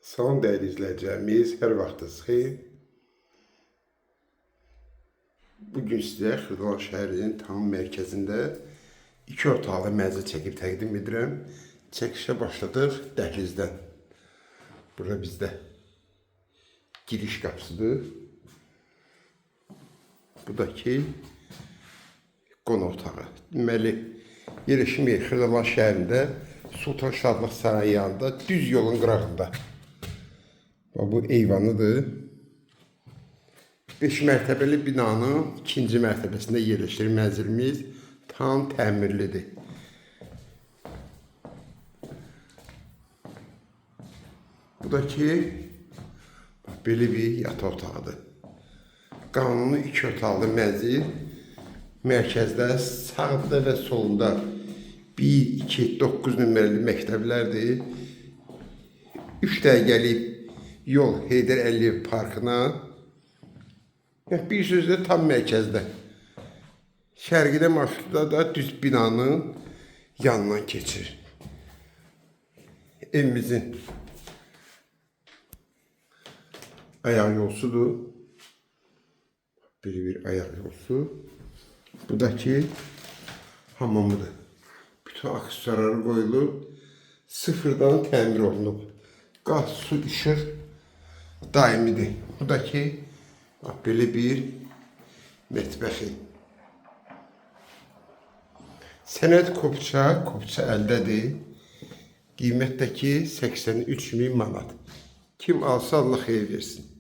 Salam dəyərli izləyicilərimiz, hər vaxtınız xeyir. Bugün sizə Xırdalan şəhərinin tam mərkəzində 2 otaqlı mənzil çəkib təqdim edirəm. Çəkişə başladıq dəhlizdən. Burada bizdə giriş qapısıdır. Bu da ki qonaq otağı. Deməli, yerləşimi Xırdalan şəhərində Sultan Şadlıq Sarayı yanında, düz yolun qırağında. Bu eyvanıdır. 5 mərtəbəli binanın 2-ci mərtəbəsində yerləşir mənzilimiz. Tam təmirlidir. Bu da ki belə bir yataq otağıdır. Qanuni 2 otaqlı mənzil. Mərkəzdə sağda və solunda 1, 2, 9 nömrəli məktəblərdir. 3 dəqiqəlik yol Heydər Əliyev Parkına. Bir sözlə tam mərkəzdə. Şərqidə marşrutda da düz binanın yanından keçir. Evimizin ayaq yolsudur. Bir ayaq yolsu. Bu da ki hamamıdır. Bütün aksesuarları qoyulub, sıfırdan təmir olunub. Qaz, su, işıq daimidir. Bu da ki belə bir mətbəxi. Sənəd kopça əldədir. Qiymətdəki 83.000 manat. Kim alsa Allah xeyir versin.